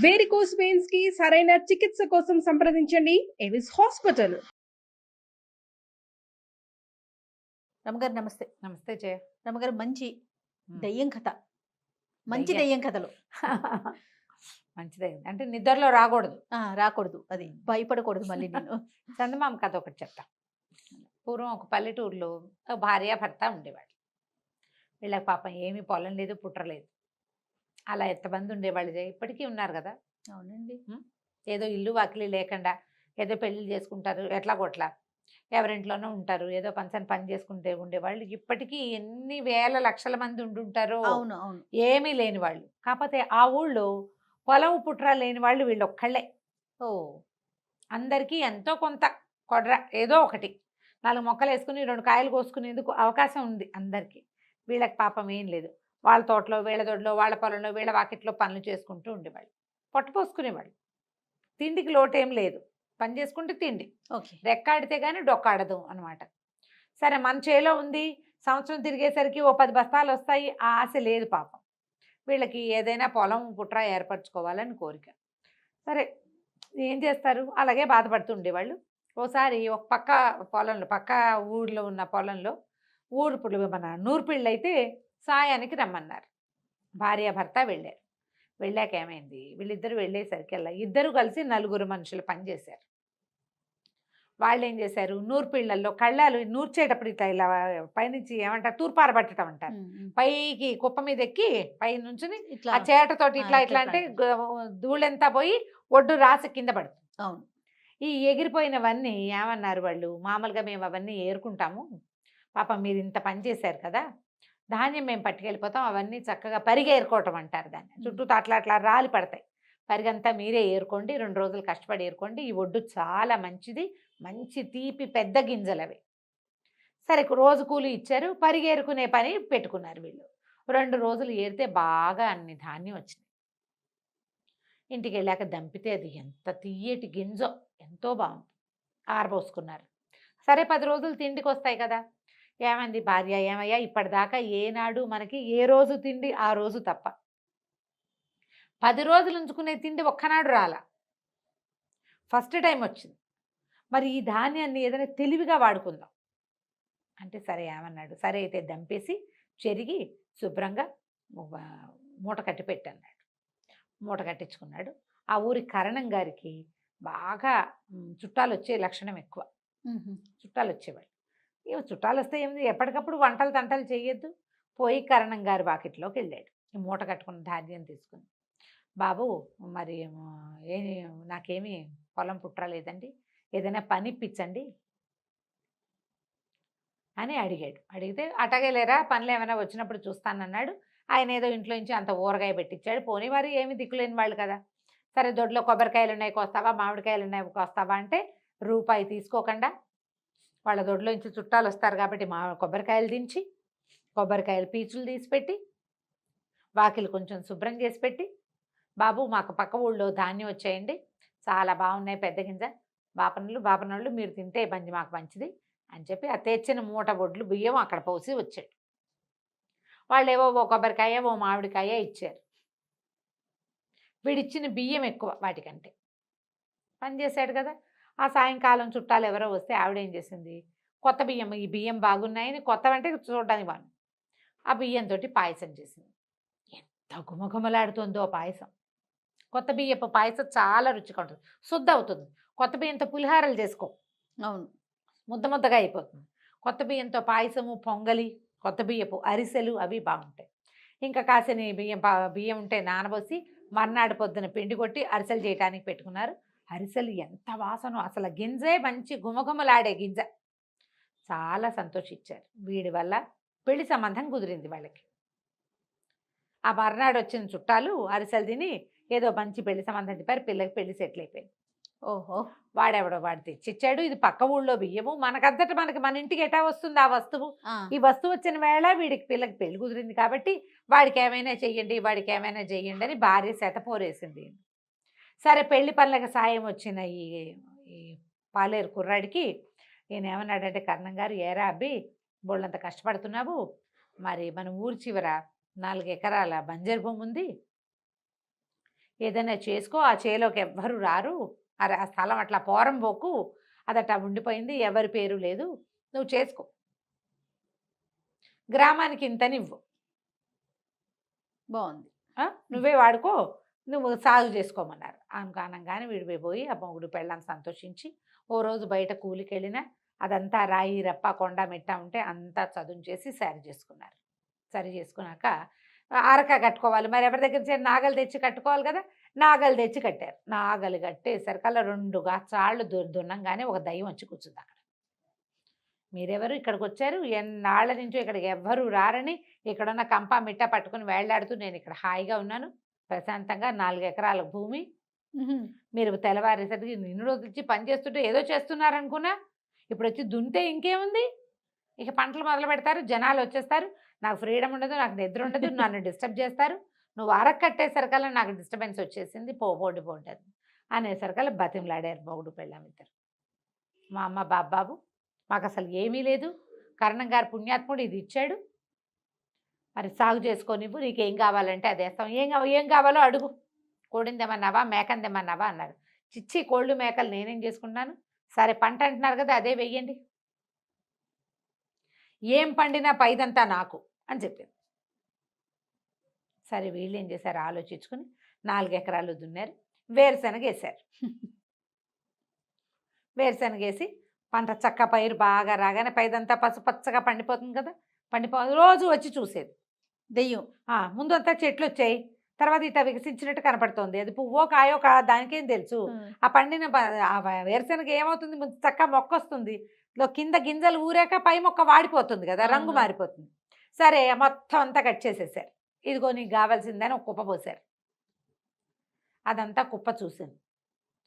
Varicose veins కి సరైన చికిత్స కోసం సంప్రదించండి ఎవిస్ హాస్పిటల్. రమగారు నమస్తే. నమస్తే జయ. రమగారు మంచి ఉమ్. దయ్యం కథ, మంచి దయ్యం. దయ్యం కథలు మంచిదే అంటే నిద్రలో రాకూడదు, రాకూడదు, అది భయపడకూడదు మళ్ళీ నేను. చందమామ కథ ఒకటి చెప్తా. పూర్వం ఒక పల్లెటూరులో ఒక భార్య భర్త ఉండేవాళ్ళు. వీళ్ళకి పాపం ఏమీ పొలం లేదు, పుట్టలేదు. అలా ఎంతమంది ఉండేవాళ్ళు జయ, ఇప్పటికీ ఉన్నారు కదా. అవునండి. ఏదో ఇల్లు వాకిలి లేకుండా ఏదో పెళ్లి చేసుకుంటారు, ఎట్లా కొట్లా ఎవరింట్లోనూ ఉంటారు, ఏదో పని చేసుకుంటే ఉండేవాళ్ళు. ఇప్పటికీ ఎన్ని వేల లక్షల మంది ఉండుంటారో. అవును అవును. ఏమీ లేని వాళ్ళు. కాకపోతే ఆ ఊళ్ళో పొలం పుట్ర లేని వాళ్ళు వీళ్ళు ఒక్కళ్ళే. ఓ, అందరికీ ఎంతో కొంత కొడ్ర ఏదో ఒకటి 4 మొక్కలు వేసుకుని 2 కాయలు కోసుకునేందుకు అవకాశం ఉంది అందరికీ. వీళ్ళకి పాపం ఏం లేదు. వాళ్ళ తోటలో, వీళ్ళ దొడ్లో, వాళ్ళ పొలంలో, వీళ్ళ వాకిట్లో పనులు చేసుకుంటూ ఉండేవాళ్ళు. పొట్టపోసుకునేవాళ్ళు. తిండికి లోటేం లేదు, పని చేసుకుంటే తిండి. ఓకే. రెక్కాడితే కానీ డొక్కాడదు అనమాట. సరే, మన చేలో ఉంది, సంవత్సరం తిరిగేసరికి ఓ 10 బస్తాలు వస్తాయి, ఆ ఆశ లేదు పాపం. వీళ్ళకి ఏదైనా పొలం పుట్ర ఏర్పరచుకోవాలని కోరిక. సరే, ఏం చేస్తారు, అలాగే బాధపడుతూ ఉండేవాళ్ళు. ఓసారి ఒక పక్క పొలంలో, పక్క ఊళ్ళో ఉన్న పొలంలో మన నూర్పిళ్ళు అయితే సాయానికి రమ్మన్నారు. భార్య భర్త వెళ్ళారు. వెళ్ళాక ఏమైంది, వీళ్ళిద్దరు వెళ్ళేసరికి అలా ఇద్దరు కలిసి 4 మనుషులు పనిచేశారు. వాళ్ళు ఏం చేశారు, నూర్పిళ్లల్లో కళ్ళాలు నూర్చేటప్పుడు ఇట్లా ఇలా పైనుంచి ఏమంటారు, తూర్పారబట్టడం అంటారు. పైకి కుప్ప మీద ఎక్కి పై నుంచి ఇట్లా ఆ చేటతోటి ఇట్లా ఇట్లా అంటే ధూళంతా పోయి ఒడ్డు రాసి కింద పడుతుంది. అవును. ఈ ఎగిరిపోయినవన్నీ ఏమన్నారు వాళ్ళు, మామూలుగా మేము అవన్నీ ఏరుకుంటాము, పాపం మీరు ఇంత పని చేశారు కదా, ధాన్యం మేము పట్టుకెళ్ళిపోతాం, అవన్నీ చక్కగా పరిగె ఏరుకోవటం అంటారు దాన్ని. చుట్టూ అట్లా అట్లా రాలి పడతాయి, పరిగంతా మీరే ఏరుకోండి, 2 రోజులు కష్టపడి ఏరుకోండి, ఈ ఒడ్డు చాలా మంచిది, మంచి తీపి పెద్ద గింజలు అవి. సరే, రోజు కూలి ఇచ్చారు, పరిగేరుకునే పని పెట్టుకున్నారు వీళ్ళు. 2 రోజులు ఏరితే బాగా అన్ని ధాన్యం వచ్చినాయి. ఇంటికి వెళ్ళాక దంపితే అది ఎంత తీయటి గింజో, ఎంతో బాగుంది. ఆరబోసుకున్నారు. సరే, 10 రోజులు తిండికి వస్తాయి కదా. ఏమంది భార్య, ఏమయ్యా ఇప్పటిదాకా ఏనాడు మనకి ఏ రోజు తిండి ఆ రోజు తప్ప, 10 రోజులు ఉంచుకునే తిండి ఒక్కనాడు రాలా, ఫస్ట్ టైం వచ్చింది. మరి ఈ ధాన్యాన్ని ఏదైనా తెలివిగా వాడుకుందాం అంటే, సరే ఏమన్నాడు, సరే అయితే దంపేసి చెరిగి శుభ్రంగా మూట కట్టి పెట్టన్నాడు. మూట కట్టించుకున్నాడు. ఆ ఊరి కరణం గారికి బాగా చుట్టాలు వచ్చే లక్షణం ఎక్కువ. చుట్టాలు వచ్చేవాళ్ళు. చుట్టాలు వస్తే ఏమిటి, ఎప్పటికప్పుడు వంటలు తంటలు చేయొద్దు. పోయి కరణం గారి వాకిట్లోకి వెళ్ళాడు. ఈ మూట కట్టుకున్న ధాన్యం తీసుకుని, బాబు మరి నాకేమీ పొలం పుట్టలేదండి, ఏదైనా పని ఇప్పించండి అని అడిగాడు. అడిగితే, అటగే లేరా, పనులు ఏమైనా వచ్చినప్పుడు చూస్తానన్నాడు. ఆయన ఏదో ఇంట్లో నుంచి అంత ఊరగాయ పెట్టించాడు. పోనీ వారు ఏమి దిక్కులేని వాళ్ళు కదా. సరే, దొడ్లో కొబ్బరికాయలు ఉన్నాయి కోస్తావా, మామిడికాయలు ఉన్నాయి కోస్తావా అంటే, రూపాయి తీసుకోకుండా వాళ్ళ దొడ్లో నుంచి చుట్టాలు వస్తారు కాబట్టి కొబ్బరికాయలు దించి, కొబ్బరికాయలు పీచులు తీసిపెట్టి, వాకిలు కొంచెం శుభ్రం చేసి పెట్టి, బాబు మాకు పక్క ఊళ్ళో ధాన్యం వచ్చేయండి, చాలా బాగున్నాయి పెద్ద గింజ, బాపనళ్ళు మీరు తింటే మాకు మంచిది అని చెప్పి ఆ తెచ్చిన మూట బొడ్లు బియ్యం అక్కడ పోసి వచ్చాడు. వాళ్ళు ఏవో ఓ కొబ్బరికాయ ఓ మామిడికాయ ఇచ్చారు. వీడిచ్చిన బియ్యం ఎక్కువ వాటికంటే. పని చేశాడు కదా. ఆ సాయంకాలం చుట్టాలు ఎవరో వస్తే ఆవిడేం చేసింది, కొత్త బియ్యం, ఈ బియ్యం బాగున్నాయని, కొత్తవంటే చూడడానికి వాళ్ళు, ఆ బియ్యంతో పాయసం చేసింది. ఎంత గుమగుమలాడుతుందో పాయసం. కొత్త బియ్యపు పాయసం చాలా రుచిగా ఉంటుంది, శుద్ధ అవుతుంది. కొత్త బియ్యంతో పులిహారలు చేసుకో, అవును, ముద్ద ముద్దగా అయిపోతుంది. కొత్త బియ్యంతో పాయసము, పొంగలి, కొత్త బియ్యపు అరిసెలు అవి బాగుంటాయి. ఇంకా కాసిన బియ్యం ఉంటే నానబోసి మర్నాడు పొద్దున పిండి కొట్టి అరిసెలు చేయడానికి పెట్టుకున్నారు. అరిసెలు ఎంత వాసనో, అసలు గింజే మంచి గుమగుమలాడే గింజ. చాలా సంతోషించారు. వీడి వల్ల పెళ్లి సంబంధం కుదిరింది వాళ్ళకి. ఆ మర్నాడు వచ్చిన చుట్టాలు అరిసెలు తిని ఏదో మంచి పెళ్లి సంబంధం చెప్పారు. పిల్లకి పెళ్లి సెటిల్ అయిపోయింది. ఓహో, వాడెవడో వాడు తెచ్చిచ్చాడు. ఇది పక్క ఊళ్ళో బియ్యము, మనకంతట మన ఇంటికి ఎటా వస్తుంది ఆ వస్తువు. ఈ వస్తువు వచ్చిన వేళ వీడికి పిల్లకి పెళ్లి కుదిరింది కాబట్టి వాడికి ఏమైనా చెయ్యండి, వాడికి ఏమైనా చెయ్యండి అని భార్య శతపోరేసింది. సరే, పెళ్లి పనులకు సాయం వచ్చిన ఈ పాలేరు కుర్రాడికి ఈయన ఏమన్నాడంటే, కర్ణం గారు, ఏరా అబ్బి బోళ్ళంత కష్టపడుతున్నావు, మరి మన ఊరి చివర 4 ఎకరాల బంజరు భూమి ఉంది, ఏదైనా చేసుకో, ఆ చేలోకి ఎవ్వరు రారు, ఆ స్థలం అట్లా పోరం పోకు, అదట ఉండిపోయింది, ఎవరి పేరు లేదు, నువ్వు చేసుకో, గ్రామానికి ఇంతనివ్వు, బాగుంది. నువ్వే వాడుకో, నువ్వు సాగు చేసుకోమన్నారు. అనగానే విడిపోయి ఆ మొగుడు పెళ్ళాన్ని సంతోషించి ఓ రోజు బయట కూలికి వెళ్ళినా అదంతా రాయి రప్ప కొండ మెట్ట ఉంటే అంతా చదును చేసి సరి చేసుకున్నారు. సరి చేసుకున్నాక ఆరక కట్టుకోవాలి, మరి ఎవరి దగ్గర నుంచి నాగలు తెచ్చి కట్టుకోవాలి కదా, నాగలు తెచ్చి కట్టారు. నాగలు కట్టేసరికల్లా 2 చాళ్ళు దున్నంగానే ఒక దయ్యం వచ్చి కూర్చుంది అక్కడ. మీరెవరు ఇక్కడికి వచ్చారు, ఎన్నాళ్ళ నుంచో ఇక్కడికి ఎవ్వరూ రారని ఇక్కడున్న కంప మిట్ట పట్టుకుని వేళ్లాడుతూ నేను ఇక్కడ హాయిగా ఉన్నాను ప్రశాంతంగా, 4 ఎకరాల భూమి, మీరు తెల్లవారేసరికి నిన్ను రోజుచ్చి పని చేస్తుంటే ఏదో చేస్తున్నారనుకున్నా, ఇప్పుడు వచ్చి దున్నితే ఇంకేముంది, ఇక పంటలు మొదలు పెడతారు, జనాలు వచ్చేస్తారు, నాకు ఫ్రీడమ్ ఉండదు, నాకు నిద్ర ఉండదు, నన్ను డిస్టర్బ్ చేస్తారు, నువ్వు అరకు కట్టేసరికల్లా నాకు డిస్టర్బెన్స్ వచ్చేసింది, పోండి అనేసరికల్లా బతిమలాడారు మొగుడు పెళ్ళాం ఇద్దరు. మా అమ్మ బాబాబు మాకు అసలు ఏమీ లేదు, కరణం గారు పుణ్యాత్ముడు ఇది ఇచ్చాడు, మరి సాగు చేసుకోనివ్వు, నీకేం కావాలంటే అది వేస్తాం, ఏం కావాలో అడుగు, కోడిందేమన్నావా మేకందేమన్నావా అన్నారు. చిచ్చి కోళ్ళు మేకలు నేనేం చేసుకుంటున్నాను, సరే పంట అంటున్నారు కదా అదే వెయ్యండి, ఏం పండినా పైదంతా నాకు అని చెప్పింది. సరే వీళ్ళు ఏం చేశారు ఆలోచించుకుని 4 ఎకరాలు దున్నారు, వేరుశనగ వేశారు. వేరుశనగ వేసి పంట చక్క పైరు బాగా రాగానే పైదంతా పసుపచ్చగా పండిపోతుంది కదా, రోజు వచ్చి చూసేది దెయ్యం. ముందంతా చెట్లు వచ్చాయి, తర్వాత ఇట్లా వికసించినట్టు కనపడుతుంది, అది పువ్వో కాయో దానికేం తెలుసు, ఆ పండిన వేరుశనగ ఏమవుతుంది, చక్క మొక్క వస్తుంది, కింద గింజలు ఊరాక పై మొక్క వాడిపోతుంది కదా, రంగు మారిపోతుంది. సరే మొత్తం అంతా కట్ చేసేసారు, ఇదిగో నీకు కావాల్సిందని ఒక కుప్ప పోసారు. అదంతా కుప్ప చూసింది,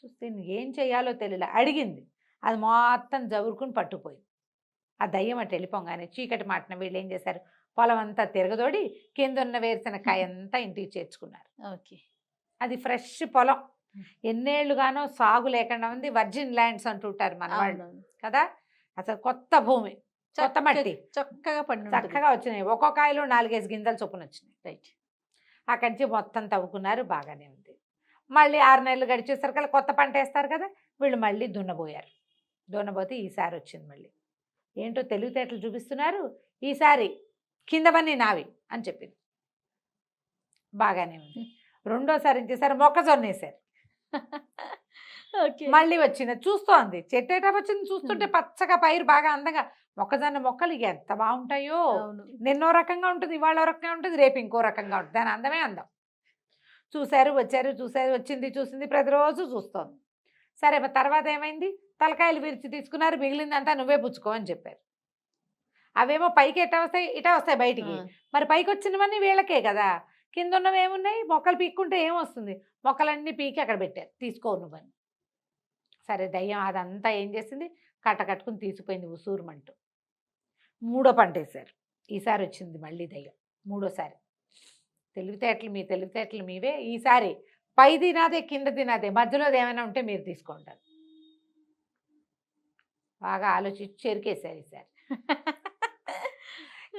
చూస్తే ఏం చేయాలో తెలియలే, అడిగింది, అది మొత్తం జవురుకుని పట్టుకుపోయింది. ఆ దయ్యం అటు వెళ్ళిపోగానే చీకటి మాటన వీళ్ళు ఏం చేశారు, పొలం అంతా తిరగదోడి కింద ఉన్న వేరుశనగకాయ అంతా ఇంటికి చేర్చుకున్నారు. ఓకే, అది ఫ్రెష్ పొలం, ఎన్నేళ్లుగానో సాగు లేకుండా ఉంది, వర్జిన్ ల్యాండ్స్ అంటుంటారు మన వాళ్ళు కదా, అసలు కొత్త భూమి, కొత్త మట్టి, చక్కగా వచ్చినాయి, ఒక్కో కాయలో 4-5 గింజలు చొప్పున వచ్చినాయి. రైట్, అక్కడి నుంచి మొత్తం తవ్వుకున్నారు, బాగానే ఉంది. మళ్ళీ 6 నెలలు గడిచేసరికి కొత్త పంట వేస్తారు కదా, వీళ్ళు మళ్ళీ దున్నబోయారు. దున్నబోతే ఈసారి వచ్చింది మళ్ళీ, ఏంటో తెలివితేటలు చూపిస్తున్నారు, ఈసారి కిందవన్నీ నావి అని చెప్పింది. బాగానే ఉంది. రెండోసారి ఏం చేశారు, మొక్కజొన్న వేశారు. మళ్ళీ వచ్చింది, చూస్తోంది, చెట్టేటా వచ్చింది, చూస్తుంటే పచ్చగా పైరు బాగా అందంగా, మొక్కజొన్న మొక్కలు ఎంత బాగుంటాయో, నిన్నో రకంగా ఉంటుంది, ఇవాళ రకంగా ఉంటుంది, రేపు ఇంకో రకంగా ఉంటుంది, దాని అందమే అందం. చూశారు, వచ్చింది, చూసింది, ప్రతిరోజు చూస్తోంది. సరే తర్వాత ఏమైంది, తలకాయలు విరిచి తీసుకున్నారు, మిగిలిందంతా నువ్వే పుచ్చుకో అని చెప్పారు. అవేమో పైకి ఇటా వస్తాయి బయటికి, మరి పైకి వచ్చినవన్నీ వీళ్ళకే కదా, కింద ఉన్నవి ఏమున్నాయి, మొక్కలు పీక్కుంటే ఏమొస్తుంది, మొక్కలన్నీ పీకి అక్కడ పెట్టారు, తీసుకో నువ్వని. సరే దయ్యం అదంతా ఏం చేసింది, కట్టుకుని తీసిపోయింది ఉసూరుమంటూ. 3వ పంట వేశారు, ఈసారి వచ్చింది మళ్ళీ దయ్యం, 3వసారి. మీ తెలివితేటలు మీవే, ఈసారి పైది నాదే కిందది నాదే, మధ్యలోది ఏమైనా ఉంటే మీరు తీసుకుంటారు. బాగా ఆలోచించి చెరికేశారు ఈసారి.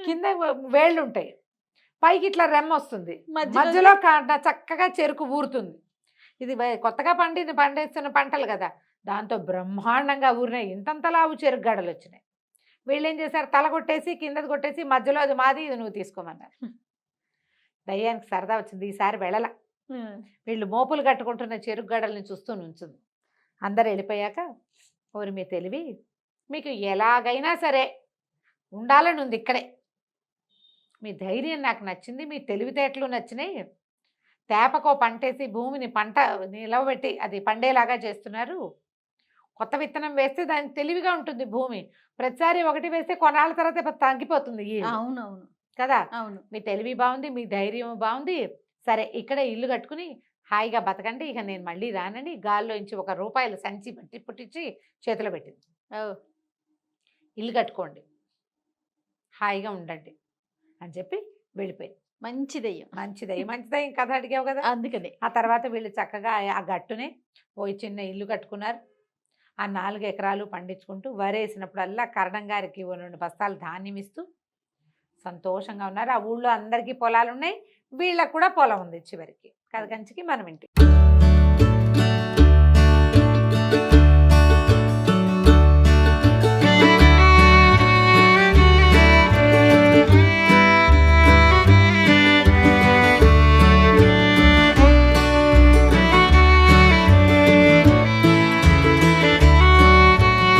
కింద వేళ్ళు ఉంటాయి, పైకి ఇట్లా రెమ్మ వస్తుంది, మధ్యలో చక్కగా చెరుకు ఊరుతుంది. ఇది కొత్తగా పండిస్తున్న పంటలు కదా, దాంతో బ్రహ్మాండంగా ఊరినాయి, ఇంతంతలావు చెరుకు గడలు వచ్చినాయి. వీళ్ళు ఏం చేశారు, తల కొట్టేసి కిందది కొట్టేసి మధ్యలో అది మాది, ఇది నువ్వు తీసుకోమన్నారు. దయ్యానికి సరదా వచ్చింది, ఈసారి వెళ్ళల. వీళ్ళు మోపులు కట్టుకుంటున్న చెరుకు గడల్ని చూస్తూ నుంచుంది. అందరు వెళ్ళిపోయాక, ఓరి మీ తెలివి, మీకు ఎలాగైనా సరే ఉండాలని ఉంది ఇక్కడే, మీ ధైర్యం నాకు నచ్చింది, మీ తెలివితేటలు నచ్చినాయి, తేపకో పంటేసి భూమిని పంట నిలవబెట్టి అది పండేలాగా చేస్తున్నారు. కొత్త విత్తనం వేస్తే దానికి తెలివిగా ఉంటుంది భూమి, ప్రతిసారి ఒకటి వేస్తే కొన్నాళ్ళ తర్వాత తగ్గిపోతుంది. అవునవును కదా, అవును, మీ తెలివి బాగుంది, మీ ధైర్యం బాగుంది, సరే ఇక్కడే ఇల్లు కట్టుకుని హాయిగా బతకండి, ఇక నేను మళ్ళీ రానని గాల్లో నుంచి ₹1 సంచి పుట్టించి చేతిలో పెట్టింది. ఇల్లు కట్టుకోండి, హాయిగా ఉండండి అని చెప్పి వెళ్ళిపోయింది. మంచి దయ్యం కథ అడిగావు కదా, అందుకని. ఆ తర్వాత వీళ్ళు చక్కగా ఆ గట్టునే ఓ చిన్న ఇల్లు కట్టుకున్నారు. ఆ 4 ఎకరాలు పండించుకుంటూ వరేసినప్పుడల్లా కరణం గారికి 2 బస్తాలు ధాన్యం ఇస్తూ సంతోషంగా ఉన్నారు. ఆ ఊళ్ళో అందరికీ పొలాలు ఉన్నాయి, వీళ్ళకు కూడా పొలం ఉంది చివరికి. కథ కంచికి మనం ఇంటి.